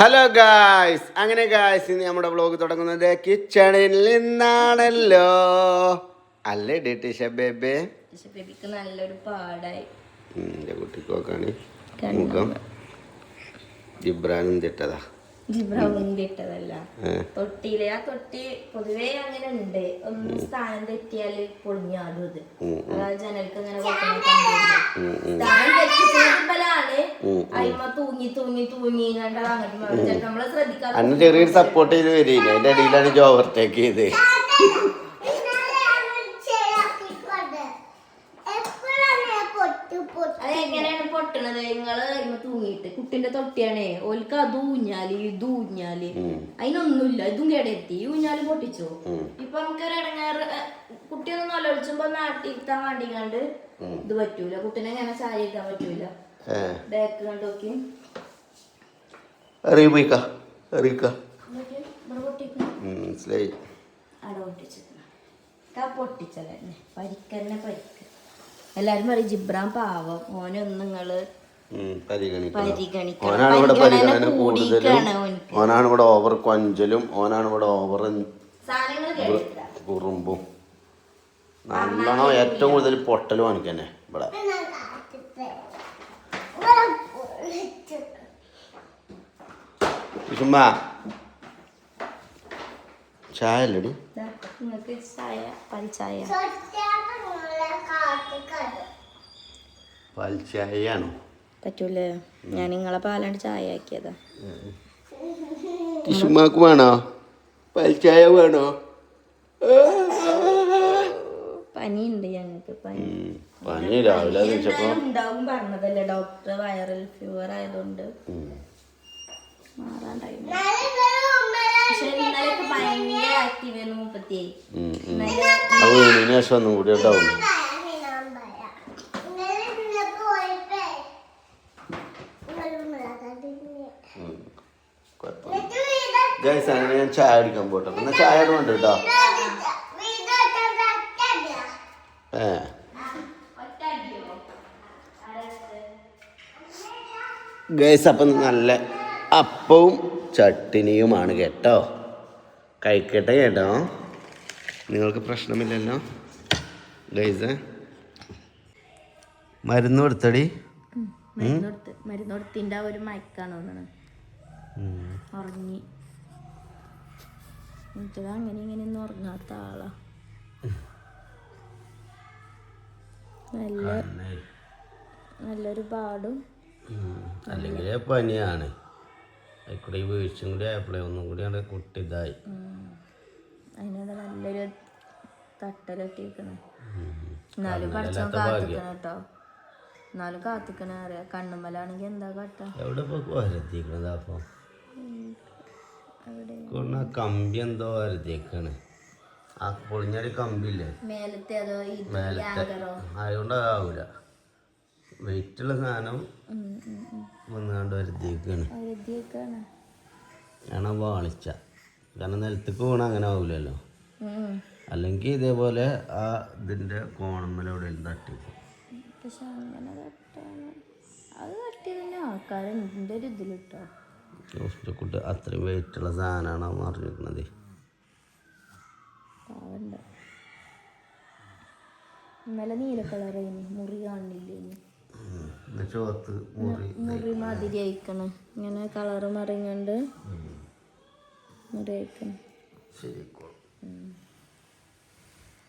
Hello guys, അങ്ങനെ guys ഇന്ന് നമ്മുടെ വ്ലോഗ് തുടങ്ങുന്നത് കിച്ചണിൽ നിന്നാണല്ലോ. അല്ലേ ഡിറ്റിഷ ബേബേ? ബേബിക്ക് നല്ലൊരു പാടായി. എൻ്റെ കുട്ടിക്ക് നോക്കാണ് മുഖം ജിബ്രാനും തെറ്റതാ. ജിബ്രാവിട്ടതല്ല, തൊട്ടിയിലെ ആ തൊട്ടി പൊതുവേ അങ്ങനെ ഉണ്ട്. ഒന്ന് സ്ഥാനം തെറ്റിയാല് പൊളിഞ്ഞാടും. അത് അതായത് ജനൽക്ക് അങ്ങനെ സ്ഥാനം തെറ്റിച്ചതാണ്. അയിമ തൂങ്ങി തൂങ്ങി തൂങ്ങി കണ്ടത് അങ്ങോട്ട് നമ്മള് ശ്രദ്ധിക്കാതെ അന്ന് ചെറിയൊരു സപ്പോർട്ട് ചെയ്ത് വരികയില്ല. അതിന്റെ ഇടയിലാണ് ജോ ഓവർടേക്ക് ചെയ്ത്. അതെങ്ങനെയാണ് പൊട്ടണത്? നിങ്ങള് തൂങ്ങിയിട്ട് കുട്ടിന്റെ തൊട്ടിയാണേ ഓൽക്ക് അത് ഊഞ്ഞാല് ഇത് ഊഞ്ഞാല് അതിനൊന്നുമില്ല. ഇതും കേടെത്തി ഊഞ്ഞാല് പൊട്ടിച്ചോ. ഇപ്പൊ നമുക്കൊരു ഇടങ്ങാറ് കുട്ടിയൊന്നും നല്ലൊളിച്ചുമ്പോ നാട്ടിയിരുത്താൻ വേണ്ടിങ്ങാണ്ട് ഇത് പറ്റൂല. കുട്ടീനെ ഇങ്ങനെ ചായ ഇരിക്കാൻ പറ്റൂല. ബാക്ക് കണ്ടോക്കി പൊട്ടിച്ചതന്നെ പരിക്കന്നെ പരിക്ക്. എല്ലാരും പറയും ജിബ്രാൻ പാവം, ഓനൊന്നും നിങ്ങള് ഓനാണ് ഇവിടെ ഓവർ കൊഞ്ചലും, ഓനാണ് ഇവിടെ ഓവർ കുറുമ്പും. നല്ലോണം ഏറ്റവും കൂടുതൽ പൊട്ടലും എനിക്ക് തന്നെ ഇവിടെ. ചുമ്മാ ചായ അല്ലടി, പാൽച്ചായയാണോ? പറ്റൂലേ? ഞാൻ നിങ്ങളെ പാലാണ്ട് ചായ ആക്കിയതാ. ടിഷുമാക്ക് വേണോ പാൽച്ചായ? വേണോ? പനിയുണ്ട് ഞങ്ങൾക്ക്. പനി രാവിലെ ഉണ്ടാവും പറഞ്ഞതല്ലേ ഡോക്ടർ. വൈറൽ ഫീവർ ആയതുകൊണ്ട് മാറാൻ ടൈം. പക്ഷെ ഇന്നലെയൊക്കെ ഭയങ്കര ആക്റ്റീവ് ആയിരുന്നു. 38 ഒന്നും കൂടി ഉണ്ടാവും. അങ്ങനെ ഞാൻ ചായ അടിക്കാൻ പോട്ടെ. എന്നാ ചായ കൊണ്ട് കേട്ടോ. ഗൈസ് അപ്പം നല്ല അപ്പവും ചട്ടിനിയുമാണ് കേട്ടോ. കഴിക്കട്ടെ കേട്ടോ, നിങ്ങൾക്ക് പ്രശ്നമില്ലല്ലോ ഗൈസ്. മരുന്ന് കൊടുത്തടി? മരുന്ന് കൊടുത്തിന്റെ ഒരു മയക്കാണ് ഉറങ്ങി. അങ്ങനെ ഇങ്ങനെയൊന്നും ഉറങ്ങാത്ത ആളാ. നല്ലൊരു പാടും. അല്ലെങ്കിൽ പനിയാണ്. ആയിക്കൂടെ ഈ വീഴ്ചയും കൂടി ആയപ്പോഴേ ഒന്നും കൂടി കുട്ടി ഇതായി. അതിനോട് നല്ലൊരു തട്ടലൊട്ടിക്കണ. എന്നാലും പഠിച്ചോ കാത്തിക്കണ കേട്ടോ. എന്നാലും കാത്തിക്കണ അറിയാം. കണ്ണുമ്മലാണെങ്കിൽ എന്താ കാട്ട? എവിടെ വരത്തിക്കണത്? അപ്പൊ കമ്പി എന്തോ വരത്തിക്കാണ്. ആ പൊളിഞ്ഞൊരു കമ്പില്ലേ മേലത്തെ, അതോ അതുകൊണ്ടാവൂല. വെയിറ്റുള്ള സാധനം വന്നുകൊണ്ട് വരുത്തിക്കാണ്. ഞാൻ വാളിച്ച കാരണം നിലത്തേക്ക് വീണ അങ്ങനെ ആവൂലല്ലോ. അല്ലെങ്കിൽ ഇതേപോലെ ആ ഇതിന്റെ കോണമ്മല എവിടെ തട്ടി. പക്ഷെ അങ്ങനെ അത് തട്ടിയതന്നെ ആൾക്കാരെന്റെ ഒരു ഇതിലിട്ടോ. കുട്ടി അത്രയും വെയിറ്റുള്ള സാധനമാണോ അറിഞ്ഞിരിക്കണത്. ഇന്നലെ നീല കളറേനി, മുറി കാണില്ലേനി. മുറി മാതിരി അയക്കണ്. ഇങ്ങനെ കളറ് മറിങ്ങണ്ട് മുറി അയക്കണ്.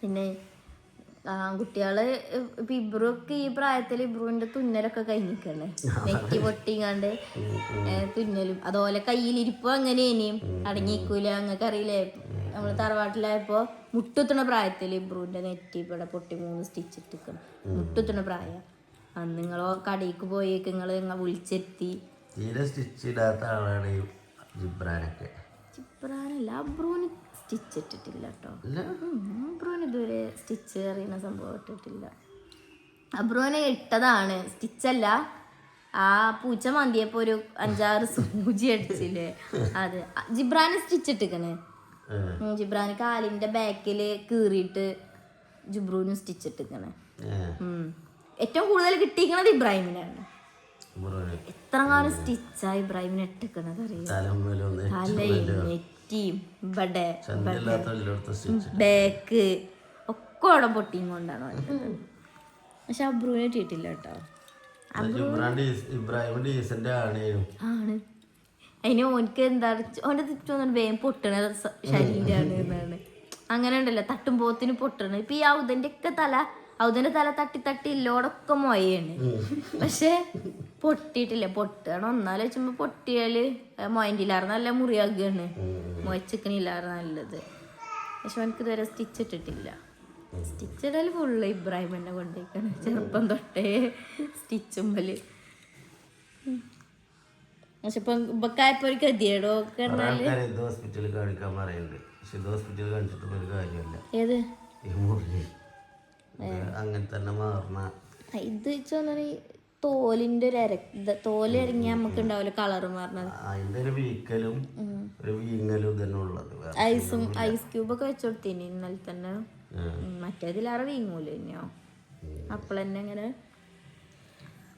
പിന്നെ ആൺകുട്ടികള് ഇപ്പൊ ഇബ്രുക്ക് ഈ പ്രായത്തില് ഇബ്രുവിന്റെ തുന്നലൊക്കെ കഴിഞ്ഞിക്കണേ. നെറ്റി പൊട്ടിങ്ങാണ്ട് തുന്നലും അതുപോലെ കയ്യിലിരിപ്പോ അങ്ങനെയും അടങ്ങിക്കൂല. അങ്ങക്ക് അറിയില്ലേ, നമ്മള് തറവാട്ടിലായപ്പോ മുട്ടുത്തുന്ന പ്രായത്തില് ഇബ്രുവിന്റെ നെറ്റി ഇവിടെ പൊട്ടി 3 സ്റ്റിച്ച് ഇട്ടിക്കണം. മുട്ടുത്തുന്ന പ്രായം. അന്ന് നിങ്ങളോ കടയിക്ക് പോയേക്ക് നിങ്ങള് വിളിച്ചെത്തി. ജിബ്രാനല്ല, അബ്രൂന് സ്റ്റിച്ച് ഇട്ടിട്ടില്ല കേട്ടോ. അബ്രൂന് ഇതുവരെ സ്റ്റിച്ച് അറിയുന്ന സംഭവം ഇട്ടിട്ടില്ല. അബ്രൂന് ഇട്ടതാണ് സ്റ്റിച്ചല്ല. ആ പൂച്ച മന്തിയപ്പോ ഒരു 5-6 സൂചി അടിച്ചില്ലേ, അത്. ജിബ്രാന് സ്റ്റിച്ച് ഇട്ടിക്കണേ. ജിബ്രാന് കാലിന്റെ ബാക്കില് കീറിയിട്ട് ജിബ്രൂന് സ്റ്റിച്ച് ഇട്ടിക്കണേ. ഏറ്റവും കൂടുതൽ കിട്ടിയിരിക്കണത് ഇബ്രാഹിമിനാണ്. എത്ര കാലം സ്റ്റിച്ചായി ഇബ്രാഹിമിനെ ഇട്ടിക്കണത് അറിയാം. തലയും നെറ്റിയും ഇവിടെ ബാക്ക് ഒക്കെ അവിടെ പൊട്ടിയും കൊണ്ടാണ് വന്നത്. പക്ഷെ അബ്രുവിനെ ഇട്ടിട്ടില്ല കേട്ടോ. ആണ് അതിന് ഓനക്ക് എന്താ ഓൻ്റെ തെറ്റൊന്നും വേഗം പൊട്ടണ ശരീരമാണ് എന്നാണ്. അങ്ങനെ ഉണ്ടല്ലോ തട്ടുമ്പോത്തിന് പൊട്ടണ. ഇപ്പൊ ഈ ഔദന്റെ ഒക്കെ ഔദന്റെ തല തട്ടി തട്ടി ഇല്ലോടൊക്കെ മൊയാണ്. പക്ഷെ പൊട്ടിയിട്ടില്ല. പൊട്ടണം ഒന്നാലും വെച്ചുമ്പോ പൊട്ടിയാല് മൊയൻ്റിലാറ് നല്ല മുറിയാകുകയാണ്. മൊയച്ചിക്കണില്ലാറ് നല്ലത്. പക്ഷെ അവനക്ക് ഇതുവരെ സ്റ്റിച്ച് ഇട്ടിട്ടില്ല. സ്റ്റിച്ച് ഇടല് ഫുള്ള് ഇബ്രാഹിമിനെ കൊണ്ടേക്കാണ്. ചെറുപ്പം തൊട്ടേ സ്റ്റിച്ചുമ്പല്. പക്ഷെ ഇപ്പൊ ഇപ്പൊക്കായപ്പോ ഒരു ഗതിയേടോ ഒക്കെ ഹോസ്പിറ്റലിൽ കാണിക്കാൻ പറയുന്നുണ്ട്. പക്ഷെ ഹോസ്പിറ്റലിൽ കാണിച്ചിട്ടും ഒരു കാര്യമല്ല. ഏത് അങ്ങനെ തന്നെ മാറണ ഇത് വെച്ചാൽ തോലിന്റെ ഒരു തോല് ഇറങ്ങിയാൽ നമുക്ക് ഉണ്ടാവില്ല കളറ് മാറണത്. അതിന്റെ ഒരു വീക്കലും ഒരു വീങ്ങലും തന്നെ ഉള്ളത്. ഐസ് ക്യൂബ് ഒക്കെ വെച്ചോടുത്തിന് ഇന്നലെ തന്നെ. മറ്റേതിലേറെ വീങ്ങൂല തന്നെയോ അപ്പളന്നെ ഇങ്ങനെ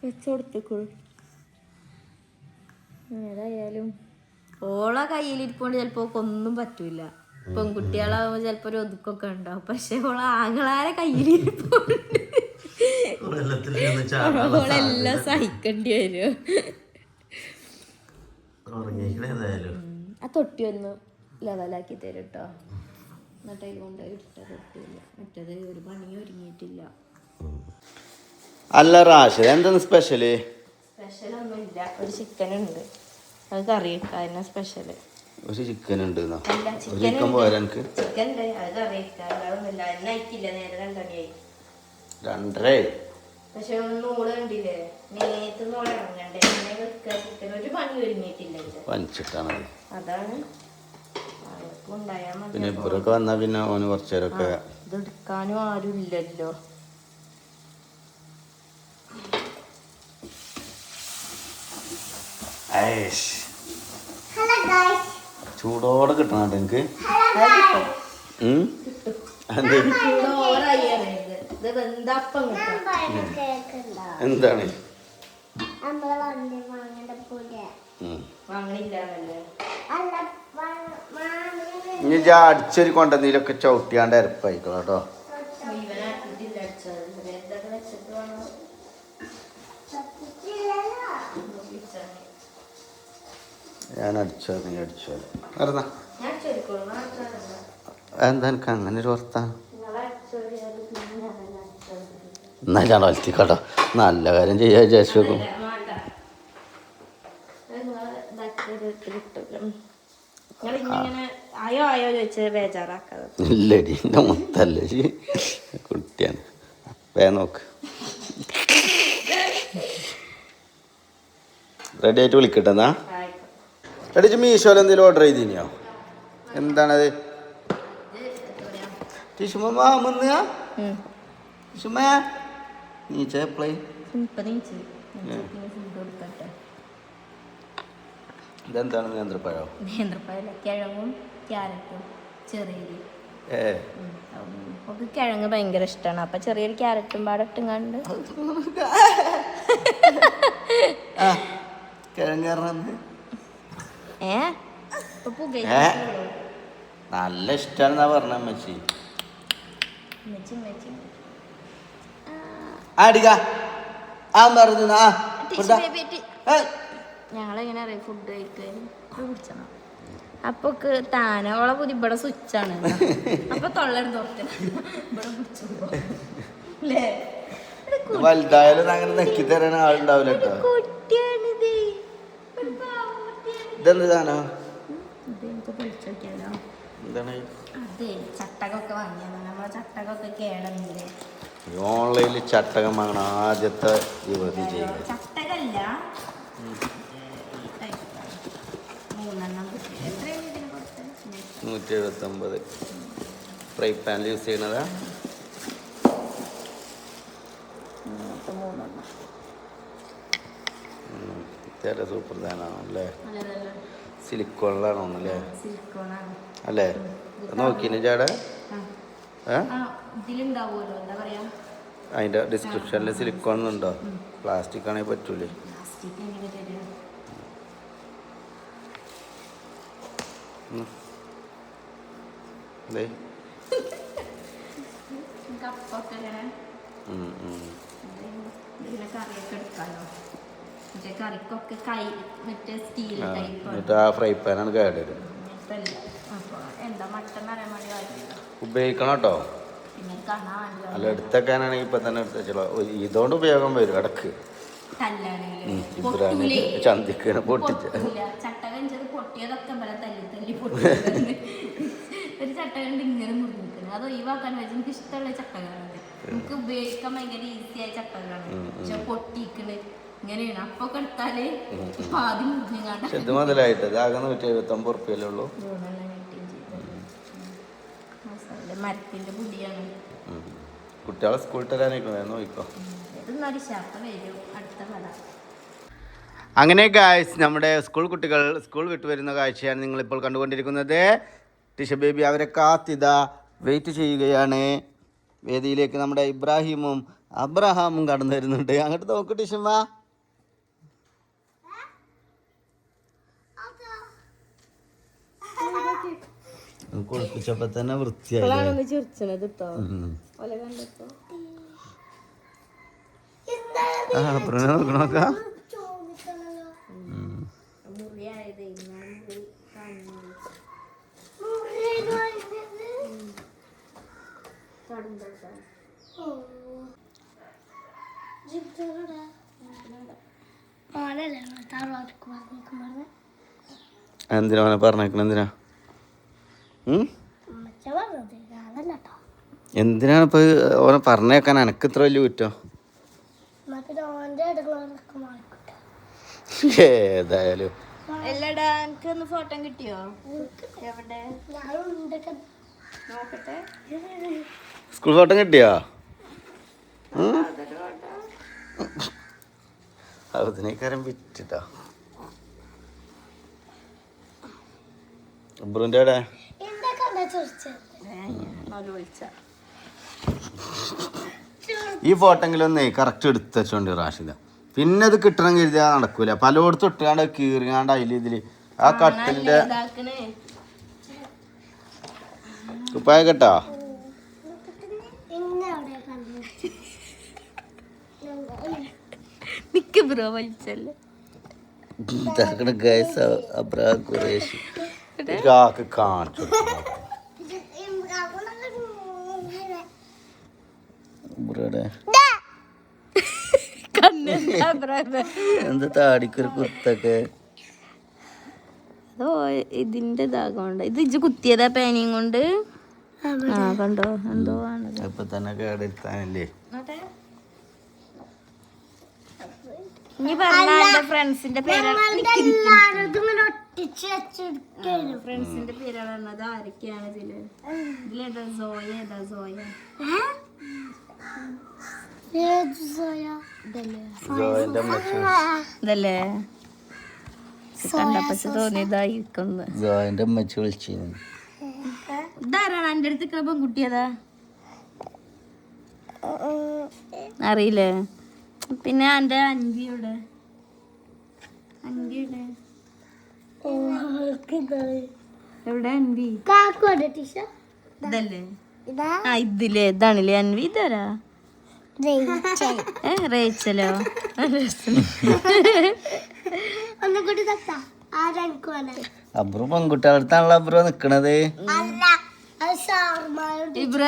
വെച്ചോടുത്തേക്കുള്ളൂ. ഏതായാലും ഓളെ കയ്യിലിരിപ്പോണ്ട് ചിലപ്പോ ഒന്നും പറ്റൂല. പെൺകുട്ടികളാവുമ്പോ ചിലപ്പോ ഒരു ഒതുക്കൊക്കെ ഉണ്ടാവും. പക്ഷെ ഓളെ ആങ്ങളാരെ കയ്യിലിരിപ്പോണ്ട് ഓളെല്ലാം സഹിക്കേണ്ടി വരും. ആ തൊട്ടി ഒന്ന് ലെവലാക്കി തരും കേട്ടോ. എന്നിട്ട് കൊണ്ട് ഇട്ട തൊട്ടിയില്ല. മറ്റേത് ഒരു പണിയും ഒരുങ്ങിയിട്ടില്ല. അല്ല റാഷിദ് എന്താണ് സ്പെഷ്യല്? സ്പെഷ്യൽ ഒന്നും ഇല്ല. ഒരു ചിക്കൻ ഉണ്ട്, അത് കറി വെക്കാൻ സ്പെഷ്യല്. ഒരു ചിക്കൻ ഉണ്ട്. ചിക്കൻ പോരാ എനിക്ക്. ചിക്കൻ ഉണ്ട്, അത് കറി വെക്കാൻ. അതൊന്നുമില്ല. എന്നായിട്ടില്ല, നേരെ 2:30 2:30. പക്ഷെ നൂല് കണ്ടില്ലേ, നേരത്തെ നൂല് ഇറങ്ങണ്ടേ. എന്നെ വെക്കുക ചിക്കൻ ഒരു പണി ഒരുങ്ങിയിട്ടില്ല. പനിച്ചിട്ടാണ് അതാണ് ഉണ്ടായാൽ മതി. പിന്നെ ഇവരൊക്കെ വന്നാ പിന്നെ ഓന് കുറച്ചേരൊക്കെ ഇത് എടുക്കാനും ആരും ഇല്ലല്ലോ. ചൂടോടെ കിട്ടണം എനിക്ക്. എന്താണ് ഇനി അടിച്ചൊരു കൊണ്ടുവന്നതിലൊക്കെ ചവിട്ടിയാണ്ട് അരപ്പായിക്കോ കേട്ടോ. ഞാൻ അടിച്ചോ, നീ അടിച്ചോ. എന്താ എനിക്ക് അങ്ങനെ ഒരു വർത്താനം? എന്നാ ഞാൻ വളർത്തിക്കോട്ടോ. നല്ല കാര്യം ചെയ്യാൻ വിചാരിച്ചു നോക്കും. ഇല്ലടി എൻ്റെ മുത്തല്ലേ കുട്ടിയാണ്. നോക്ക് റെഡി ആയിട്ട് വിളിക്കട്ടെ. എന്നാ റെഡി. മീഷോയിൽ എന്തെങ്കിലും ഓർഡർ ചെയ്തിനിയോ? എന്താണത്? ഇതെന്താണ്? നേന്ത്രപ്പഴോ? നേന്ത്രപ്പഴല്ല, കിഴങ്ങും ക്യാരറ്റും ചെറിയൊരു കിഴങ്ങ് ഭയങ്കര ഇഷ്ടമാണ്. അപ്പൊ ചെറിയൊരു ക്യാരറ്റും പാടട്ടും കണ്ട് നല്ല ഇഷ്ടാണെന്നാ പറഞ്ഞ അമ്മച്ചി. ഞങ്ങളെങ്ങനെ അറിയാം ഫുഡ് കഴിക്കാൻ കുടിച്ചണം. അപ്പൊ താനോളെ പുതി ഇവിടെ സ്വിച്ചാണ്. അപ്പൊ തൊള്ളെടുത്ത് വലുതായാലും അങ്ങനെ നെക്കി തരാൻ ആളുണ്ടാവില്ല കേട്ടോ. കുട്ടിയാണിത്. ഇതെന്ത് സാധനോ? അതെ ചട്ടകൊക്കെ വാങ്ങിയതാണ്. നമ്മളെ ചട്ടകൊക്കെ കേടന്നില്ലേ. ഓൺലൈനിൽ ചട്ടകം വാങ്ങണ ആദ്യത്തെ യുവതി ചെയ്യുക. ചട്ടകല്ല, 179 ഫ്രൈ പാനിൽ യൂസ് ചെയ്യണതാ. സൂപ്പർ സാധനമാണോ അല്ലേ? സിലിക്കോണിലാണോ അല്ലേ? അല്ലേ നോക്കിന് ചേട്ടാ? ഇതിലുണ്ടാവുമല്ലോ, എന്താ പറയാ, അതിൻ്റെ ഡിസ്ക്രിപ്ഷനിൽ സിലിക്കോൺ ഉണ്ടോ? പ്ലാസ്റ്റിക് ആണെങ്കിൽ പറ്റൂലേ? പ്ലാസ്റ്റിക് എങ്ങനെ തരാം? കപ്പൊക്കെ ഇങ്ങനെ ഇതിലെ കറിയൊക്കെ എടുക്കാലോ. മറ്റേ കറിക്കൊക്കെ കൈ മറ്റേ സ്റ്റീൽ ടൈപ്പ് എന്നിട്ട് ആ ഫ്രൈ പാനാണ് കേടരും. അപ്പോൾ എന്താ മട്ടൻ അറിയാൻ വേണ്ടി കാര്യമില്ല, ഉപയോഗിക്കണം കേട്ടോ. പിന്നെ കാണാൻ അല്ല എടുത്തേക്കാനാണെങ്കിൽ ഇപ്പം തന്നെ എടുത്ത് വെച്ചോളൂ. ഇതുകൊണ്ട് ഉപയോഗം വരും ഇടക്ക്. ചന്തിക്ക് പൊട്ടിച്ച ചട്ടകഞ്ചത് പൊട്ടിയതൊക്കെ ബല തല്ലി തല്ലി പൊട്ടി ഒരു ചട്ടകണ്ട് ഇങ്ങനെ മുറിഞ്ഞിരിക്കുന്നത്. അത് ഒഴിവാക്കാൻ വെച്ചാൽ എനിക്ക് ഇഷ്ടമുള്ള ചട്ടകളാണ്. നമുക്ക് ഉപയോഗിക്കാൻ ഭയങ്കര ഈസിയായ ചട്ടകളാണ്. പക്ഷെ പൊട്ടിക്കണ് ഇങ്ങനെയാണ്. അപ്പൊ എടുത്താല് പാതി മുറിഞ്ഞാണ്ട് ഇത് മുതലായിട്ട് ആകെ 179 ഉറുപ്പ്യല്ലേ ഉള്ളൂ. മരത്തിന്റെ പൊടിയാണ്. കുട്ടികളെ സ്കൂളിൽ തരാനായിക്കോ നോക്കോ. അങ്ങനെ ഗായ്സ്, നമ്മുടെ സ്കൂൾ കുട്ടികൾ സ്കൂൾ വിട്ടു വരുന്ന കാഴ്ചയാണ് നിങ്ങളിപ്പോൾ കണ്ടുകൊണ്ടിരിക്കുന്നത്. ടിഷ ബേബി അവരെ കാത്തിതാ വെയിറ്റ് ചെയ്യുകയാണ്. വേദിയിലേക്ക് നമ്മുടെ ഇബ്രാഹിമും അബ്രഹാമും കടന്നു വരുന്നുണ്ട്. അങ്ങോട്ട് നോക്കൂ ടിഷമ്മ. കുളിപ്പിച്ചപ്പോ തന്നെ വൃത്തിയായി. നോക്കാം. എന്തിനാ പറഞ്ഞേക്കണ? എന്തിനാണ് ഇപ്പൊ ഓനെ പറഞ്ഞേക്കാൻ എനക്ക് ഇത്ര വലിയ കുറ്റം? ഏതായാലും ഫോട്ടോ കിട്ടിയോ? സ്കൂൾ ഫോട്ടോ കിട്ടിയോ? അതിനേക്കാരം വിറ്റിട്ടാ. ബ്രൂന്റെ അവിടെ ഈ ഫോട്ടോങ്കിലും ഒന്നേ കറക്റ്റ് എടുത്ത് വെച്ചോണ്ട് റാഷിദ. പിന്നെ അത് കിട്ടണം കരുതിയാ നടക്കൂല. പലയിടത്തും ഇട്ടാണ്ട് കീറിയാണ്ട് അതിൽ ഇതില് ആ കട്ടിന്റെ കുപ്പായ കേട്ടാ. കാണിച്ചു എന്താ താടിക്കൊരു കുത്തൊക്കെ? ഇതിന്റെ ഇതാകൊണ്ട് ഇത് ഇജ്ജ് കുത്തിയതാ പേനയും കൊണ്ട്. കണ്ടോ എന്തോ ആണ് ഇപ്പൊ തന്നെ കേടെടുത്താനല്ലേ. ഫ്രണ്ട്സിന്റെ പേരാണ് ഫ്രണ്ട്സിന്റെ പേരാണ് പറഞ്ഞത്. ആരൊക്കെയാണ് ഇതില്? ഇതിലേതാ? സോയ. ഏതാ സോയ? ഇതല്ലേ കണ്ടപ്പോ തോന്നിയതായിരിക്കുന്നു. ഇതാരാണ് എന്റെ അടുത്ത് പെൺകുട്ടിയതാ? അറിയില്ലേ? പിന്നെ എന്റെ അൻവിയുടെ എവിടെ അൻവി? ഇതല്ലേ? ആ ഇതില്ലേ ഇതാണല്ലേ അൻവി. ഇതാരാ? റേച്ചലോ? അബ്രു പെൺകുട്ടികളുടെ അടുത്താണല്ലോ അബ്രു നിക്കണത്. ഇബ്ര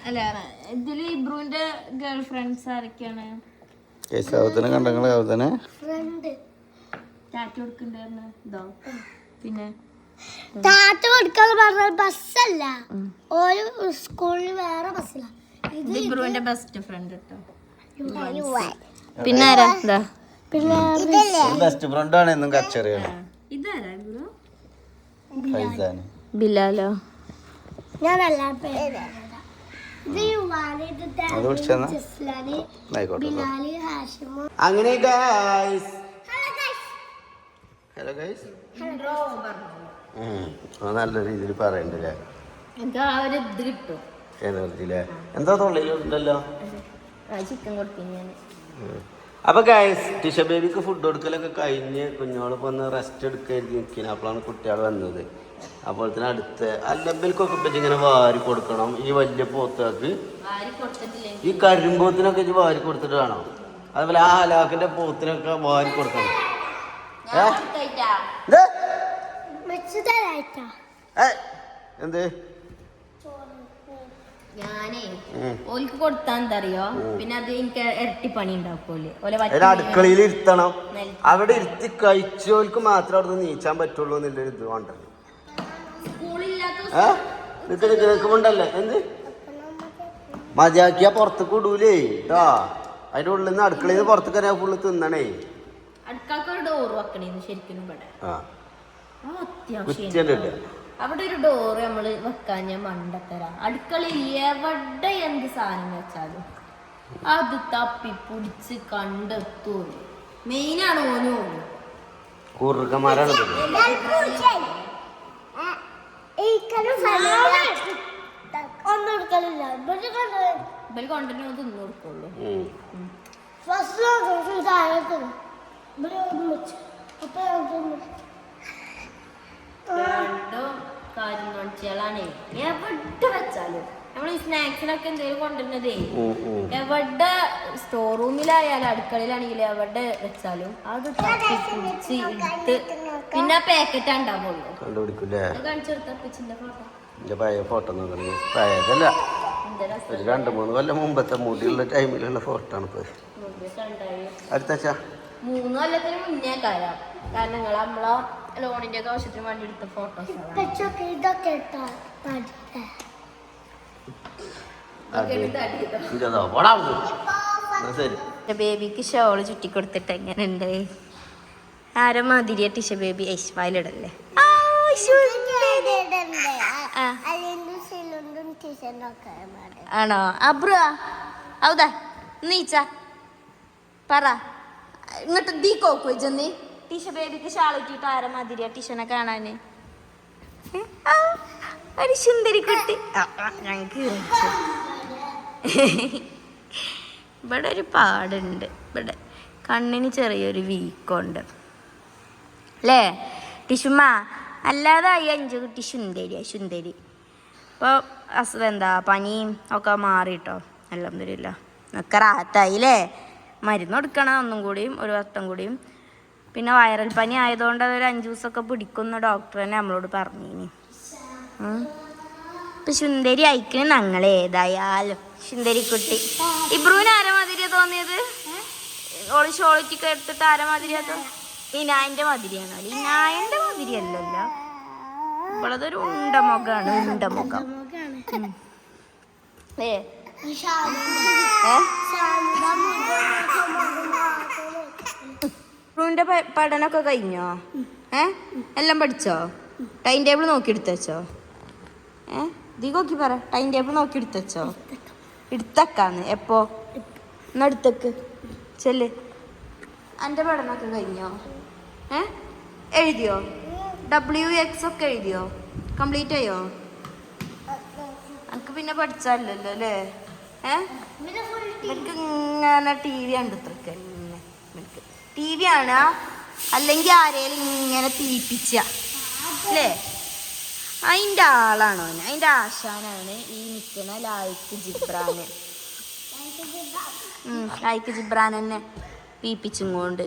അല്ല, ഇതില് ഇബ്രുവിന്റെ ഗേൾ ഫ്രണ്ട്സ് ആരൊക്കെയാണ്? കണ്ടങ്ങളെ ടാറ്റു കൊടുക്കണ്ടായിരുന്നു. ഇതോ പിന്നെ ടാറ്റു കൊടുക്കാന്ന് പറഞ്ഞ ബസ്സല്ല, ഒരു സ്കൂളിൽ വേറെ ബസ്സില. ഇബ്രുവിന്റെ ബെസ്റ്റ് ഫ്രണ്ട് കേട്ടോ. പിന്നെ ആരാ? ബെസ്റ്റ് ഫ്രണ്ട് ആണ് എന്നും കച്ചറിയാണ്. ഇതാരാ ഇബ്രു? ബിലാലോ? ഞാൻ അങ്ങനെ ഗൈസ്, ഹലോ ഗൈസ്, നല്ല രീതിയിൽ പറയണ്ടല്ലേ. കിട്ടും എനർജിയില്ലേ? എന്താ തൊള്ളിയിലുണ്ടല്ലോ. ചിക്കൻ കൊടുക്കും ഞാൻ. അപ്പോൾ ഗൈസ് ടിഷ ബേബിക്ക് ഫുഡ് കൊടുക്കലൊക്കെ കഴിഞ്ഞ് കുഞ്ഞോളിപ്പോൾ ഒന്ന് റെസ്റ്റ് എടുക്കായിരുന്നു നിൽക്കുന്നത്. അപ്പോഴാണ് കുട്ടികൾ വന്നത്. അപ്പോൾ തന്നെ അടുത്ത് അല്ലബൽക്കൊക്കെ പറ്റി ഇങ്ങനെ വാരി കൊടുക്കണം. ഈ വലിയ പോത്തുകൾക്ക് ഈ കരിമ്പോത്തിനൊക്കെ ഇത് വാരി കൊടുത്തിട്ട് വേണം. അതുപോലെ ആ ഹലാക്കിന്റെ പോത്തിനൊക്കെ വാരി കൊടുക്കണം. എന്ത് ഞാനേ ഓൽക്ക് കൊടുത്താ എന്തറിയോ, പിന്നെ അത് എനിക്ക് ഇരട്ടി പണി ഉണ്ടാക്കൂലേ. അടുക്കളയിൽ ഇരുത്തണം. അവിടെ ഇരുത്തി കഴിച്ചോൽക്ക് മാത്രം അവിടെ നിന്ന് നീച്ചാൻ പറ്റുള്ളൂ എന്നുള്ളൊരു ഇത് വേണ്ടല്ലോ. കേൾക്കുമ്പോണ്ടല്ലേ എന്ത് മതിയാക്കിയാ പുറത്തേക്ക് വിടൂലേ കേട്ടോ. അതിന്റെ ഉള്ളിൽ നിന്ന് അടുക്കളയിൽ നിന്ന് പുറത്തേക്ക് തന്നെ ഫുള്ള് തിന്നണേ. അടുക്കളക്ക് ഡോർ വെക്കണേന്ന് ശരിക്കും ഇവിടെ അത്യാവശ്യം അവിടെ ഒരു ഡോറ് നമ്മള് വെക്കാൻ ഞാൻ മണ്ടത്തര. അടുക്കളയിൽ എവിടെ എന്ത് സാധനം വെച്ചാലും അത് തപ്പി പിടിച്ച് കണ്ടെത്തൂല. മെയിനാണ് ഓനും ഓനും കൂർക്കന്മാരാണ്. ഇവര് കൊണ്ടുവരുന്ന തിന്നു കൊടുക്കുള്ളൂ. രണ്ടും കാര്യം കാണിച്ചാലാണ് എവിടെ വെച്ചാലും നമ്മൾ ഈ സ്നാക്സിനൊക്കെ എന്തെങ്കിലും കൊണ്ടുവരുന്നതേ എവിടെ സ്റ്റോർ റൂമിലായാലും അടുക്കളയിലാണെങ്കിലും എവിടെ വെച്ചാലും അത് തപ്പിച്ച് ഇട്ട് പിന്നെ പാക്കറ്റ് ഉണ്ടാവുള്ളൂ. കാണിച്ചു കൊടുത്തപ്പിച്ചിന്റെ ഫോട്ടോ പഴയതല്ല, 2-3 കൊല്ലം മുമ്പത്തെ മുടിയുള്ള ടൈമിലുള്ള ഫോട്ടോ ആണ് ഇപ്പൊ. അടുത്ത 3 കൊല്ലത്തിന് മുന്നേ കാരണം നിങ്ങൾ നമ്മളെ ലോണിന്റെ ഒക്കെ ആവശ്യത്തിന് വേണ്ടി എടുത്ത ഫോട്ടോസ്. ബേബിക്ക് ഷോള് ചുറ്റി കൊടുത്തിട്ട് എങ്ങനെയുണ്ട്? ആരെ മാതിരിയ ടിഷ ബേബി ഐശ്വാലിടല്ലേ? ആണോ അബ്ര ഔദാ നീച്ച പറ ഇങ്ങോട്ട് ദീക്കോക്കോ ചെന്നി. ടിഷ ബേബിക്ക് ഷാളിട്ടിട്ട് ആരെ മാതിരിയാ ടിഷനെ കാണാന്? ഒരു സുന്ദരി കുട്ടി. ഞങ്ങക്ക് ഇവിടെ ഒരു പാടുണ്ട്. ഇവിടെ കണ്ണിന് ചെറിയൊരു വീക്കുണ്ട് അല്ലേ ടിഷുമ്മ? അല്ലാതെ ഈ 5 കുട്ടി സുന്ദരി. ഇപ്പോൾ എന്താ പനിയും ഒക്കെ മാറിട്ടോ അൽഹംദുലില്ലാ ഒക്കെ റാഹത്തായില്ലേ. മരുന്ന് കൊടുക്കണം ഒന്നും കൂടിയും, ഒരു വട്ടം കൂടിയും. പിന്നെ വൈറൽ പനി ആയതുകൊണ്ട് അതൊരു 5 ദിവസമൊക്കെ പിടിക്കുമെന്ന് ഡോക്ടർ തന്നെ നമ്മളോട് പറഞ്ഞിനി. ഇപ്പം സുന്ദരി അയക്കണ ഞങ്ങൾ ഏതായാലും സുന്ദരി കുട്ടി. ഇബ്രൂവിന് ആരമാതിരിയാ തോന്നിയത്? ഓള് ഷോളിറ്റിക്ക് എടുത്തിട്ട് ആരമാതിരിയാ തോന്നി? ഇനായൻ്റെ മാതിരിയാണോ? ഇനായൻ്റെ മാതിരി അല്ലല്ലോ, ഇവളതൊരു ഉണ്ടമുഖമാണ്. ഉണ്ടമുഖം ഇബ്രൂവിൻ്റെ പഠനമൊക്കെ കഴിഞ്ഞോ? എല്ലാം പഠിച്ചോ? ടൈം ടേബിൾ നോക്കി എടുത്തോ? നോക്കി പറ, ടൈം ടേബിൾ നോക്കി എടുത്തോ? എടുത്തക്കാന്ന് എപ്പോ? എന്നാ എടുത്തേക്ക് ചെല്ല്. എൻ്റെ പഠനമൊക്കെ കഴിഞ്ഞോ? എഴുതിയോ? WX ഒക്കെ എഴുതിയോ? കംപ്ലീറ്റ് ചെയ്യോ? എനിക്ക് പിന്നെ പഠിച്ചാലല്ലോ അല്ലേ? എനിക്ക് ഇങ്ങനെ TV കണ്ടിട്ടൊക്കെ TV ആണ്, അല്ലെങ്കിൽ ആരേലും ഇങ്ങനെ തീപ്പിച്ച അല്ലേ? അതിൻ്റെ ആളാണോ? അതിൻ്റെ ആശാനാണ് ഈ നിൽക്കുന്ന ലായിക്ക് ജിബ്രാന്. ലായിക്ക് ജിബ്രാൻ തന്നെ പീപ്പിച്ചും കൊണ്ട്.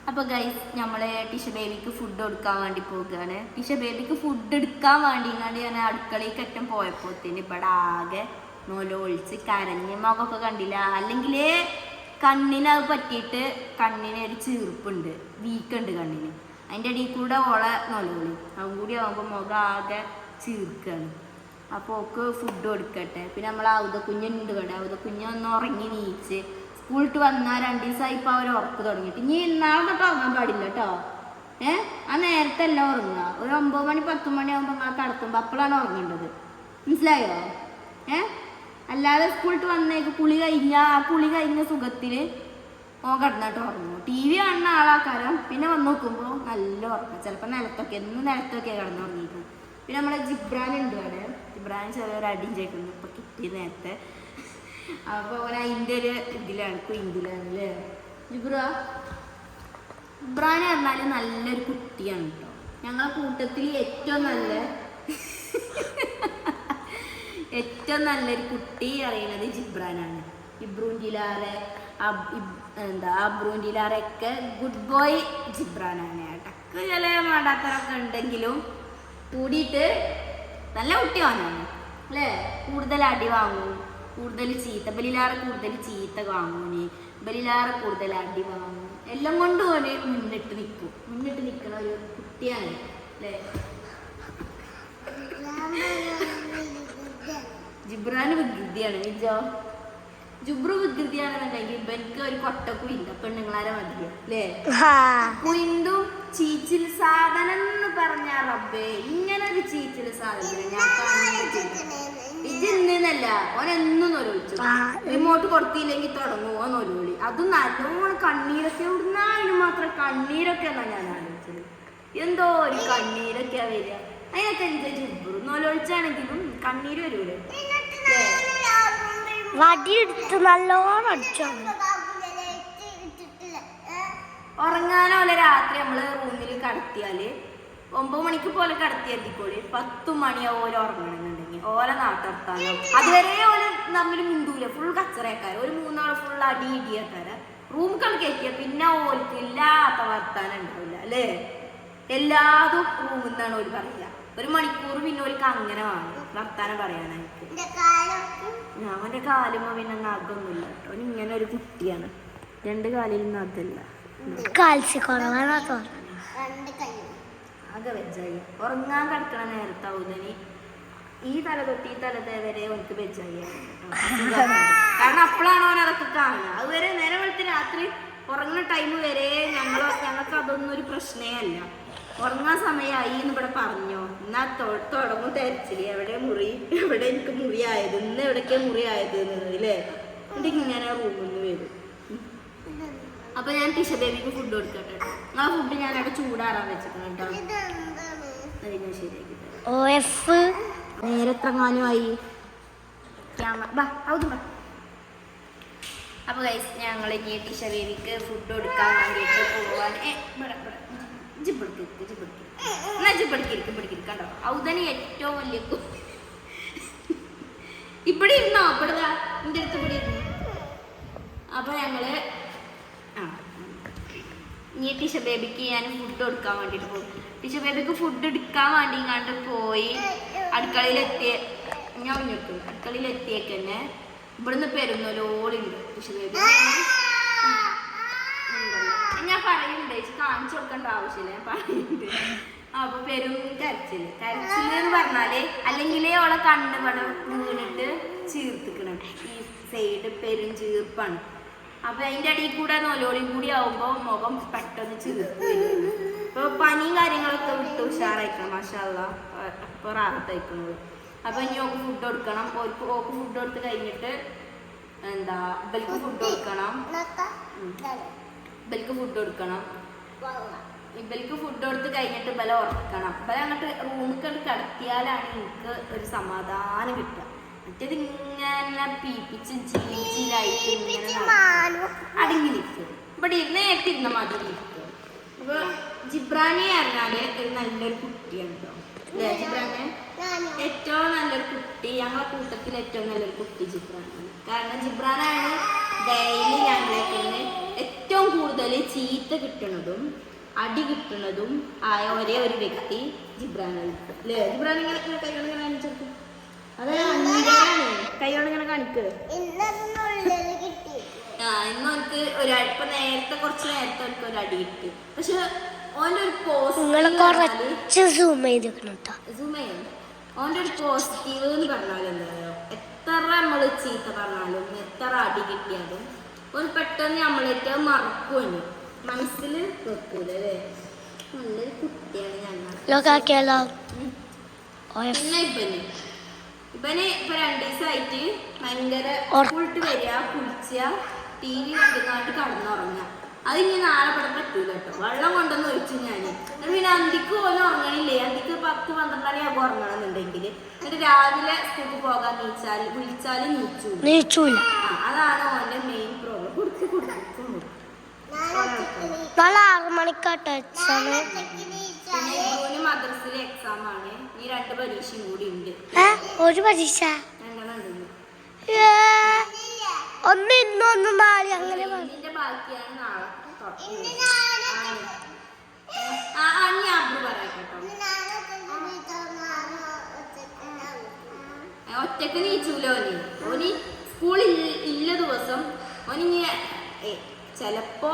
അപ്പോൾ ഗൈസ് നമ്മളെ ടിഷ ബേബിക്ക് ഫുഡ് കൊടുക്കാൻ വേണ്ടി പോവുകയാണ്. ടിഷ ബേബിക്ക് ഫുഡ് എടുക്കാൻ വേണ്ടിങ്ങാണ്ട് ഞാൻ അടുക്കളയിൽ കറ്റം പോയപ്പോഴത്തേന് ഇവിടെ ആകെ നൊലൊളിച്ച് കരഞ്ഞ് മുഖമൊക്കെ കണ്ടില്ല. അല്ലെങ്കിൽ കണ്ണിനത് പറ്റിയിട്ട് കണ്ണിന് ഒരു ചീർപ്പുണ്ട്, വീക്കുണ്ട് കണ്ണിന്. അതിൻ്റെ ഇടയിൽ കൂടെ ഓളെ നൊലൊളി അതും കൂടി ആകുമ്പോൾ മുഖം ആകെ ചീർക്കാണ്. അപ്പോൾ ഓക്ക് ഫുഡ് കൊടുക്കട്ടെ. പിന്നെ നമ്മൾ ഔതക്കുഞ്ഞുണ്ട് ഇവിടെ. ഔതക്കുഞ്ഞൊന്ന് ഉറങ്ങി നീച്ച് സ്കൂളിട്ട് വന്നാൽ 2 ദിവസമായി ഇപ്പോൾ അവർ ഉറപ്പ് തുടങ്ങിയിട്ട്. ഇനി ഇന്നാളെ തൊട്ട് ഉറങ്ങാൻ പാടില്ല കേട്ടോ. ആ നേരത്തെ എല്ലാം ഉറങ്ങുക. ഒരു 9 മണി 10 മണി ആകുമ്പോൾ നിങ്ങൾ കടത്തുമ്പോൾ അപ്പോഴാണ് ഉറങ്ങേണ്ടത്. മനസ്സിലായോ? അല്ലാതെ സ്കൂളിട്ട് വന്നേക്ക് കുളി കഴിഞ്ഞ സുഖത്തിൽ ഓൻ കിടന്നിട്ട് ഉറങ്ങും. TV കാണുന്ന ആളാക്കാരം. പിന്നെ വന്ന് നോക്കുമ്പോൾ നല്ല ഉറക്കം. ചിലപ്പോൾ നിലത്തൊക്കെ കിടന്നുറങ്ങിയിരിക്കും. പിന്നെ നമ്മളെ ജിബ്രാൻ ഉണ്ട് അവിടെ. ജിബ്രാൻ ചെറിയൊരു അടിയും ചേക്കുന്നു ഇപ്പൊ കിട്ടിയ നേരത്തെ. അപ്പൊ അവൻ അതിന്റെ ഒരു ഇതിലാണ് കുയിന്തിലാണ് അല്ലേ ജിബ്രാൻ പറഞ്ഞാല് നല്ലൊരു കുട്ടിയാണ് കേട്ടോ. ഞങ്ങളെ കൂട്ടത്തിൽ ഏറ്റവും നല്ലൊരു കുട്ടി അറിയുന്നത് ജിബ്രാനാണ്. ഇബ്രൂൻഡിലാറെ അബ്രൂൻഡിലാറൊക്കെ ഗുഡ് ബോയ് ജിബ്രാനാണ്. ഇടക്ക് ചില മാണ്ടാത്തരൊക്കെ ഉണ്ടെങ്കിലും കൂടിയിട്ട് നല്ല കുട്ടിയാണാണ് അല്ലേ. കൂടുതൽ അടി വാങ്ങും, കൂടുതൽ ചീത്ത ബലിലാറ് കൂടുതൽ ചീത്ത വാങ്ങൂന്, ബലിലാറ് കൂടുതൽ അടി വാങ്ങും. എല്ലാം കൊണ്ടും ഓന് മുന്നിട്ട് നിൽക്കുന്ന ഒരു കുട്ടിയാണ് അല്ലേ. ജിബ്രാന് വികൃതിയാണ് നിജോ. ജുബ്രു വികൃതിയാണെന്നുണ്ടെങ്കിൽ ഇവർക്ക് ഒരു കൊട്ടക്കുയില്ല പെണ്ണുങ്ങളാരെ മതിയ അല്ലേ. കുയിന്തും ചീച്ചിൽ സാധനം എന്ന് പറഞ്ഞ റബ്ബേ ഇങ്ങനെ ഒരു ചീച്ചിൽ സാധനം ഞാൻ ഇന്നല്ല. ഓനെന്നും നൊലോളിച്ചു. റിമോട്ട് കൊടുത്തില്ലെങ്കിൽ തുടങ്ങുമോ നൊലോളി. അതും നല്ലോണം കണ്ണീരൊക്കെ ഇവിടുന്ന അതിന് മാത്രം കണ്ണീരൊക്കെ എന്നാ ഞാൻ ആലോചിച്ചത്. എന്തോ ഒരു കണ്ണീരൊക്കെയാ വരിക. അതിനൊക്കെ എന്താ ജുബ്രു നൊലോളിച്ചാണെങ്കിലും കണ്ണീര് വരൂലേ. വടിയെടുത്ത് നല്ലോണം അടിച്ചു. ഉറങ്ങാനോലെ രാത്രി നമ്മള് റൂമിൽ കടത്തിയാല് 9 മണിക്ക് പോലെ കടത്തിയെത്തിക്കോളി 10 മണിയാ ഓല ഉറങ്ങണമെന്നുണ്ടെങ്കിൽ ഓല നാട്ടർത്താനോ അതുവരെ ഓല തമ്മിൽ മിണ്ടൂല. ഫുൾ കച്ചറക്കാര് ഒരു 3 നാൾ ഫുൾ അടി ഇടിയക്കാര് റൂം കണക്കെത്തിയ പിന്നെ ഓൽക്ക് ഇല്ലാത്ത വർത്താനം ഉണ്ടാവില്ല അല്ലേ. എല്ലാതും റൂമിൽ നിന്നാണ് ഓല് പറയുക. 1 മണിക്കൂർ പിന്നെ ഓൽക്ക് അങ്ങനെ വേണം വർത്താനം പറയാനായിട്ട്. അവന്റെ കാലുമോ പിന്നെ നഖമൊന്നുമില്ല കേട്ടോ. ഇങ്ങനെ ഒരു കുട്ടിയാണ്. 2 കാലിൽ നഖമില്ല. ആകെ വെച്ചായി ഉറങ്ങാൻ കിടക്കണ നേരത്തെ ഔദനി ഈ തല തൊട്ട് ഈ തലത്തെ വരെ ഓനക്ക് വെച്ചായി. കാരണം അപ്പോഴാണ് ഓൻ അതൊക്കെ കാണുക. അതുവരെ നേരെ വെളുത്ത് രാത്രി ഉറങ്ങുന്ന ടൈം വരെ ഞങ്ങൾക്ക് അതൊന്നും ഒരു പ്രശ്നമേ അല്ല. ഉറങ്ങാൻ സമയമായി എന്ന് ഇവിടെ പറഞ്ഞോ എന്നാ തുടങ്ങും തെരച്ചില്. എവിടെ എനിക്ക് മുറിയായത്, ഇന്ന് എവിടേക്കാ മുറിയായത് അല്ലേ. എന്നിട്ട് ഇങ്ങനെ റൂമിൽ നിന്ന് വരും. അപ്പൊ ഞാൻ ടിഷ ബേബിക്ക് ഫുഡ് കൊടുക്കട്ടെ. ആ ഫുഡ് ഞാൻ അവിടെ ചൂടാറാൻ വെച്ചിട്ടുണ്ട് കേട്ടോ. ഞാൻ ശരിയാക്കി നേരെ എത്രങ്ങാനുമായി അപ്പൊ ഗൈസ് ഞങ്ങൾ ഇനി ടിഷ ബേബിക്ക് ഫുഡ് കൊടുക്കാൻ വേണ്ടിയിട്ട് പോവാൻ കണ്ടോ. ഔദനി ഏറ്റവും വലിയ ഇവിടെ ഇരുന്നോ ഇവിടെ എന്റെ അടുത്ത് ഇവിടെ ഇരുന്നു. അപ്പൊ ഞങ്ങള് ഇനി ടിഷ ബേബിക്ക് ഞാൻ ഫുഡ് കൊടുക്കാൻ വേണ്ടിട്ട് പോയി. ടിഷ ബേബിക്ക് ഫുഡ് എടുക്കാൻ വേണ്ടി കണ്ട് പോയി അടുക്കളയിലെത്തിയേക്കന്നെ ഇവിടുന്ന് പെരുന്നോലോളിണ്ട് ടിഷ ബേബി. ഞാൻ പറയുന്നുണ്ട് കാണിച്ചു കൊടുക്കേണ്ട ആവശ്യമില്ല. ഞാൻ പറയുന്നുണ്ട്. അപ്പൊ പെരും കരച്ചില് എന്ന് പറഞ്ഞാല് അല്ലെങ്കിലേ ഓളെ കണ്ണ് പടം വീണിട്ട് ചീർത്തിക്കണം. ഈ സൈഡ് പെരും ചീർപ്പാണ്. അപ്പൊ അതിന്റെ അടിയിൽ കൂടെ നൊലോളിയും കൂടി ആവുമ്പോ മുഖം പെട്ടെന്ന് ചീർത്ത് വരും. ഇപ്പൊ പനിയും കാര്യങ്ങളൊക്കെ വിട്ട് ഉഷാറായിക്കണം. മാഷാഅല്ലാ ഇപ്പൊ റാഹത്തായിക്കുന്നത്. അപ്പൊ ഇനി ഓക്ക് ഫുഡ് കൊടുക്കണം. ഓക്ക് ഫുഡ് കൊടുത്ത് കഴിഞ്ഞിട്ട് ഇബൽക്ക് ഫുഡ് കൊടുക്കണം. ഇബൽക്ക് ഫുഡ് കൊടുത്ത് കഴിഞ്ഞിട്ട് ഇബല ഉറക്കണം. ഇബല അങ്ങോട്ട് റൂമിൽ കിടത്തിയാലാണ് എനിക്ക് ഒരു സമാധാനം കിട്ടുക. മറ്റേത് ഇങ്ങനെ പീപ്പിച്ച് ചീച്ചിലായിട്ട് ഇങ്ങനെ അടങ്ങി നിൽക്കും. ഇവിടെ നേരത്തെ ഇരുന്ന മാതിരി നിൽക്കും. അപ്പൊ ജിബ്രാനെ പറഞ്ഞാല് ഒരു നല്ലൊരു കുട്ടിയാണ് കേട്ടോ അല്ലേ. ജിബ്രാനെ ഏറ്റവും നല്ലൊരു കുട്ടി ഞങ്ങളെ കൂട്ടത്തിൽ ഏറ്റവും നല്ലൊരു കുട്ടി ജിബ്രാനാണ്. കാരണം ജിബ്രാനാണ് ഡെയിലി ഞങ്ങളെ ഏറ്റവും കൂടുതൽ ചീത്ത കിട്ടുന്നതും അടി കിട്ടുന്നതും ആയ ഒരേ ഒരു വ്യക്തി ജിബ്രാനാണ് അല്ലേ. ജിബ്രാൻ ഇങ്ങനെ കൈകൊണ്ട് ഇങ്ങനെ കാണിച്ചെടുക്കും. അതെ കൈകൊണ്ട് ഇങ്ങനെ കാണിക്ക്. ഇന്ന് അവർക്ക് ഇപ്പൊ നേരത്തെ കുറച്ച് നേരത്തെ അവർക്ക് ഒരു അടി കിട്ടി. പക്ഷെ ഓൻ്റെ ഒരു പോസിറ്റീവ് ഓൻ്റെ ഒരു പോസിറ്റീവ് എന്ന് പറഞ്ഞാൽ എന്താ എത്ര നമ്മള് ചീത്ത പറഞ്ഞാലും എത്ര അടി കിട്ടിയാലും ഓൻ പെട്ടെന്ന് നമ്മളേറ്റ് മറക്കുവാണ്. മനസ്സിൽ വെക്കൂല അല്ലേ. നല്ലൊരു കുട്ടിയാണ് ഞങ്ങൾ. ഇവന് ഇപ്പൊ 2 ദിവസമായിട്ട് ഭയങ്കര ഉൾട്ട് വരിക, കുളിച്ച, TV കണ്ടുകാണ്ട് കടന്നുറങ്ങുക. അത് ഇനി നാളെ പെടാൻ പറ്റൂല കേട്ടോ. വെള്ളം കൊണ്ടുവന്ന് ഒഴിച്ചു ഞാൻ. എന്നിട്ട് പിന്നെ അന്തിക്ക് പോലും ഉറങ്ങണില്ലേ. അന്തിക്ക് 10-12 മണിയാകുമ്പോൾ ഉറങ്ങണമെന്നുണ്ടെങ്കിൽ എന്നിട്ട് രാവിലെ സ്കൂളിൽ പോകാൻ വിളിച്ചാൽ നീച്ചൂല. അതാണ് ഓന്റെ മെയിൻ പ്രോബ്ലം. നാളെ 6 മണിക്കാട്ടോ എക്സാം. പിന്നെ മദ്രസിലെ എക്സാം ആണ്. ഈ 2 പരീക്ഷയും കൂടി ഉണ്ട്. ഒരു പരീക്ഷ 2 ഉണ്ട്. ഒന്ന് ഇന്നും ഒന്ന് നാളെ അങ്ങനെ ഇതിന്റെ ബാക്കിയാണ് നാളെ. ഒറ്റക്ക് നീച്ചൂല ഓന് സ്കൂളിൽ ഇല്ല ദിവസം ഓനിങ്ങ ചെലപ്പോ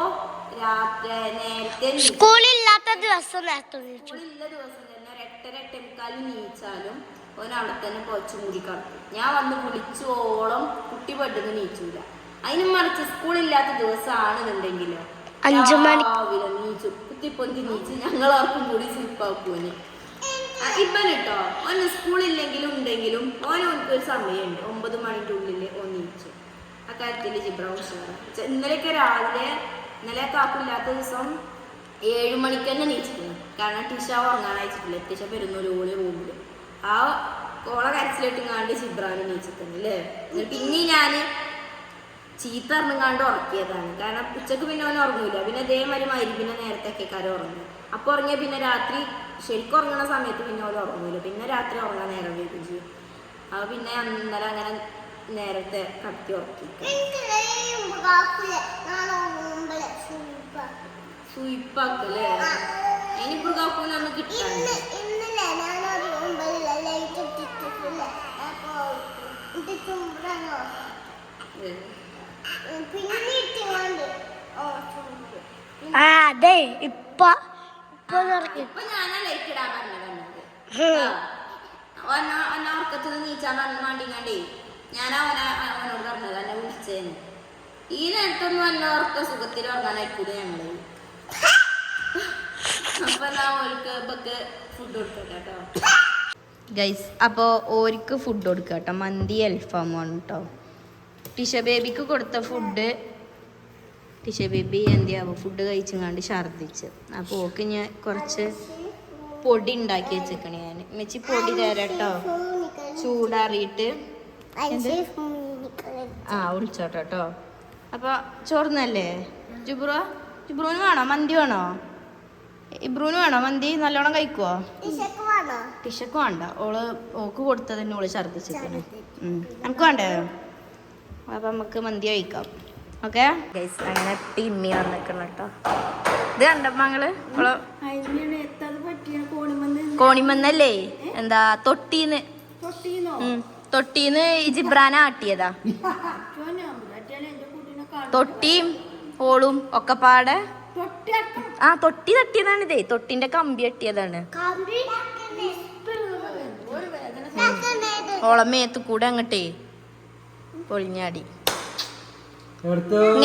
രാത്രി നേരത്തെ സ്കൂളില്ലാത്ത ദിവസം നേരത്തെ സ്കൂളില്ല ദിവസം തന്നെ ഒരു 8:30-8:45 നീച്ചാലും ഓൻ അവിടെ തന്നെ പൊച്ചു മൂടി കിടക്കും. ഞാൻ വന്ന് വിളിച്ചോളം കുട്ടി പെട്ടെന്ന് നീച്ചൂല. അതിനും മറിച്ച് സ്കൂളില്ലാത്ത ദിവസമാണെന്നുണ്ടെങ്കിലോ 5 മണി രാവിലെ നീച്ചു കുത്തിപ്പൊന്തി നീച്ച് ഞങ്ങളവർക്കും കൂടി സ്ലിപ്പാക്കൂന്. ഇപ്പം കേട്ടോ ഓന് സ്കൂളില്ലെങ്കിലും ഉണ്ടെങ്കിലും ഓനൊരു സമയമുണ്ട്. 9 മണിൻ്റെ ഉള്ളിൽ ഓൻ നീച്ചു. അക്കാര്യത്തിൽ ജിബ്ര ഉഷാറ. ഇന്നലെയൊക്കെ രാവിലെ ഇന്നലെ കാപ്പില്ലാത്ത ദിവസം 7 മണിക്ക് തന്നെ നീച്ചിട്ടുണ്ട്. കാരണം ടിഷ ഉറങ്ങാനയച്ചിട്ടില്ല. ടിഷ വരുന്നൊരു റൂമിൽ ആ ഓള കരച്ചിലിട്ടുങ്ങാണ്ട് ജിബ്രാന് നീച്ചിട്ടുണ്ട് അല്ലേ. പിന്നെ ഞാൻ ചീത്ത ഇറങ്ങാണ്ട് ഉറക്കിയതാണ്. കാരണം ഉച്ചക്ക് പിന്നെ അവൻ ഉറങ്ങൂല. പിന്നെ അതേമാതിരി മരുവിനെ നേരത്തെ കാര്യം ഉറങ്ങും. അപ്പോൾ ഉറങ്ങിയ പിന്നെ രാത്രി ശരിക്കും ഉറങ്ങുന്ന സമയത്ത് പിന്നെ അവൻ ഉറങ്ങൂല. പിന്നെ രാത്രി ഉറങ്ങാൻ നേരം വൈകും ചെയ്യും. അപ്പോൾ പിന്നെ ഇന്നലെ അങ്ങനെ നേരത്തെ കടത്തി ഉറക്കി. സൂയിപ്പാക്കല്ലേ ഇനി മൃഗാക്കൂനൊന്നും കിട്ടാണ്ട്. അതെ ഇപ്പൊ ഞാനാ ലൈറ്റ് ഇടാൻ പറഞ്ഞത്. ഉറക്കത്തിൽ നീച്ചാൻ മാണ്ടിങ്ങാണ്ടേ ഞാൻ അവനോട് പറഞ്ഞത് എന്നെ വിളിച്ചേന്ന്. ഈ നേരത്തൊന്നും എന്നെ ഉറക്ക സുഖത്തിൽ ഉറങ്ങാനായിക്കൂടെ ഞങ്ങള്. അപ്പൊ ഓർക്ക് ഫുഡ് കൊടുക്കട്ടെ കേട്ടോ ഗൈസ്. അപ്പോൾ ഓർക്ക് ഫുഡ് കൊടുക്കുക കേട്ടോ. മന്തി അൽഫാമാണ് കേട്ടോ. ടിഷ ബേബിക്ക് കൊടുത്ത ഫുഡ് ടിഷ ബേബി എന്തിയാവും ഫുഡ് കഴിച്ചങ്ങാണ്ട് ഛർദ്ദിച്ച്. അപ്പോൾ ഓക്ക് ഞാൻ കുറച്ച് പൊടി ഉണ്ടാക്കി വെച്ചേക്കണേ. ഞാൻ മെച്ചി പൊടി തരാം കേട്ടോ. ചൂടാറിയിട്ട് വിളിച്ചോട്ടോ കേട്ടോ. അപ്പോൾ ചോർന്നല്ലേ ജിബ്രൂന് വേണോ മന്തി വേണോ? ഇബ്രൂന് വേണോ മന്തി? നല്ലോണം കഴിക്കുവോ? ടിഷക്ക് വേണ്ട. ഓക്ക് കൊടുത്തത് തന്നെ ഓള് ഛർദ്ദിച്ചിരിക്കണേ. നമുക്ക് വേണ്ടേ? അപ്പം നമുക്ക് മന്തി കഴിക്കാം. Okay guys. അങ്ങനെ ടിമ്മി വന്നിക്കണം കേട്ടോ. ഇത് കണ്ടപ്പോ ഞങ്ങള് കോണിമന്നല്ലേ എന്താ തൊട്ടീന്ന് ജിബ്രാന ആട്ടിയതാ. തൊട്ടിയും ഓളും ഒക്കെ പാടെ തൊട്ടി തട്ടിയതാണ്. ഇതേ തൊട്ടിന്റെ കമ്പി തട്ടിയതാണ്. ഓളമേത്ത് കൂടെ അങ്ങട്ടേ പൊളിഞ്ഞാടി.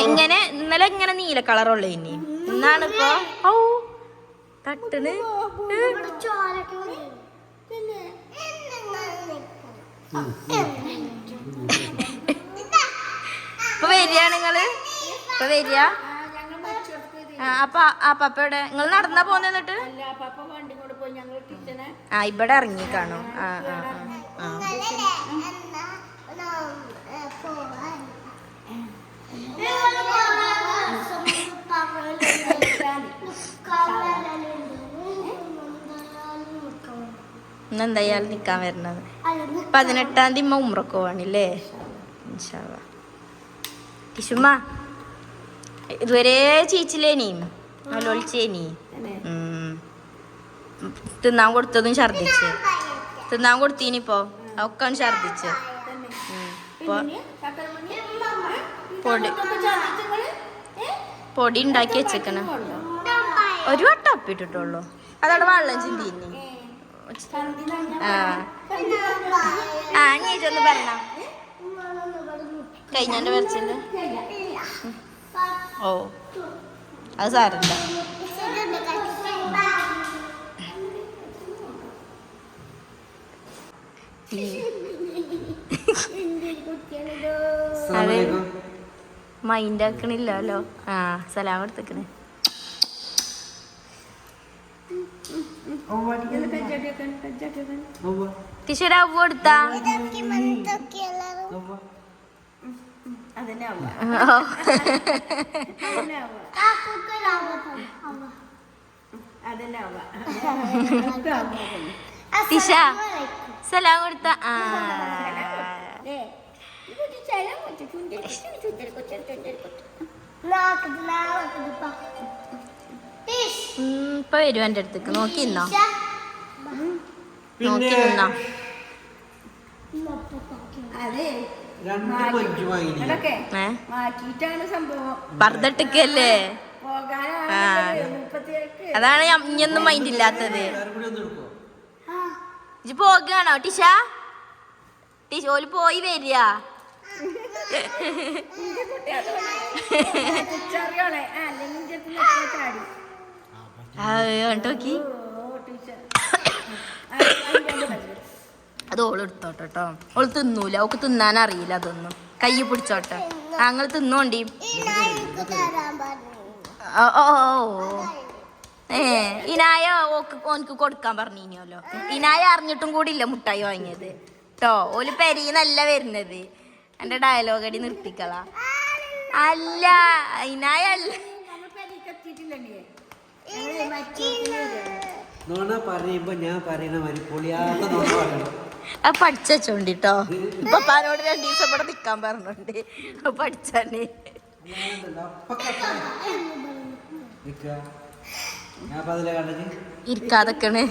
ഇങ്ങനെ ഇന്നലെ ഇങ്ങനെ നീല കളറുള്ള ഇനി ഇന്നാണ് ഇപ്പൊ തട്ടിന്. ഇപ്പൊ വരിക നിങ്ങള് ഇപ്പൊ വരിക. അപ്പൊ ആ പപ്പ ഇവിടെ നിങ്ങൾ നടന്നാ പോന്നെ? എന്നിട്ട് ഇവിടെ ഇറങ്ങി കാണോ? ഇന്നെന്തായാലും നിക്കാൻ വരണത്. 18-ാം തീയതി ഉംറക്ക് പോവാണില്ലേ? ടിഷുമ്മ ഇതുവരെ ചീച്ചിലേനി നല്ലോളിച്ചേനി. തിന്നാൻ കൊടുത്തതും ഛർദിച്ച്. തിന്നാൻ കൊടുത്തീനിപ്പോ ഒക്കെ ഛർദിച്ച്. പൊടി ഉണ്ടാക്കി വെച്ചേക്കണ. ഒരു വട്ടം ഒപ്പിട്ടിട്ടുള്ളൂ. അതവിടെ വെള്ളം ചിന്തിന്നി. നീച്ചൊന്ന് പറഞ്ഞ കഴിഞ്ഞാൻ്റെ വരച്ചില്ല. ഓ അത് സാരല്ല. മൈൻഡ് ആക്കണില്ലല്ലോ. ആ സലാം കൊടുത്തേക്കണേ. ടീച്ചർ അവ കൊടുത്താ ടീഷ സലാം കൊടുത്ത. ആ ഇപ്പൊ വരും എൻ്റെ അടുത്തേക്ക്. നോക്കി നിന്നോ, നോക്കി നിന്നോ. പർദ്ദട്ടിക്കല്ലേ. അതാണ് ഇനിയൊന്നും മൈൻഡ് ഇല്ലാത്തത്. ഇജ്ജ് പോകാണോ ടീഷ? ടീഷ ഓല് പോയി വരിക. കണ്ടോക്കി അത് ഓള് എടുത്തോട്ടെ കേട്ടോ. ഓള് തിന്നൂല, ഓക്ക് തിന്നാൻ അറിയില്ല അതൊന്നും. കൈ പിടിച്ചോട്ടെ. ഞങ്ങൾ തിന്നോണ്ടി. ഓ ഇനായ ഓനക്ക് കൊടുക്കാൻ പറഞ്ഞിനല്ലോ. ഇനായ അറിഞ്ഞിട്ടും കൂടി ഇല്ല മുട്ടായി വാങ്ങിയത് കേട്ടോ. ഓല് പെരീന്നല്ല വരുന്നത്. എന്റെ ഡയലോഗ് അടി നിർത്തിക്കളാ. അല്ല ഇനായ അല്ല. അത് പഠിച്ചോണ്ടിട്ടോ. പപ്പാനോട് 2 ദിവസം ഇവിടെ നിക്കാൻ പറഞ്ഞോണ്ട് പഠിച്ചാണ്. ഇരിക്കാതൊക്കെയാണ്.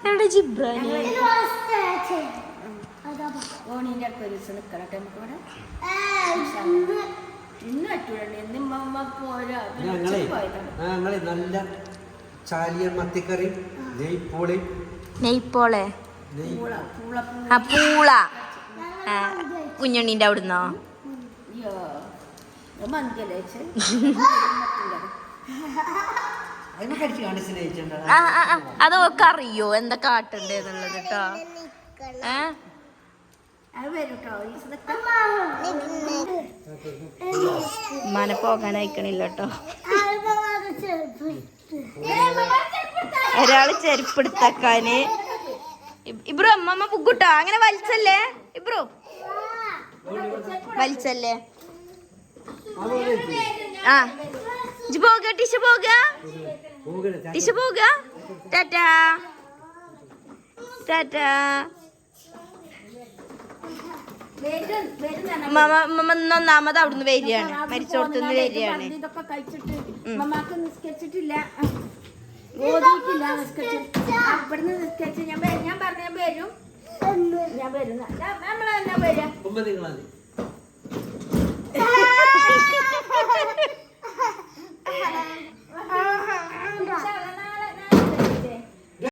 എവിടെ ജിബ്രാനി? ഞങ്ങളെ നല്ല ചാലിയൻ മത്തിക്കറി, നെയ്പ്പോളെ, പൂള. കുഞ്ഞുണ്ണീന്റെ അവിടുന്നോ? അതൊക്കെ അറിയോ എന്താ കാട്ടണ്ടേന്നുള്ളത് കേട്ടോ. ഉമ്മാനെ പോകാൻ അയക്കണില്ല കേട്ടോ. ഒരാള് ചെരുപ്പെടുത്താക്കാന്. ഇബ്രു അമ്മമ്മ പുക്കുട്ടോ. അങ്ങനെ വലിച്ചല്ലേ ഇബ്രു, വലിച്ചല്ലേ. ആ ഇജ്ജ് പോക ടിഷ, പോക ടിഷ, പോക. ടാറ്റാ ടാറ്റാ. ഒന്നാമത് അവിടുന്ന് വരികയാണ്, മരിച്ചോടത്തുനിന്ന് വരികയാണ്. ഇതൊക്കെ കഴിച്ചിട്ട് മമ്മാക്ക് നിസ്കരിച്ചിട്ടില്ല, ഓതിയിട്ടില്ല. ഇവിടുന്ന് നിസ്കരിച്ച് ഞാൻ പറഞ്ഞു ഞാൻ വരും. നമ്മളെന്നാ വരാം.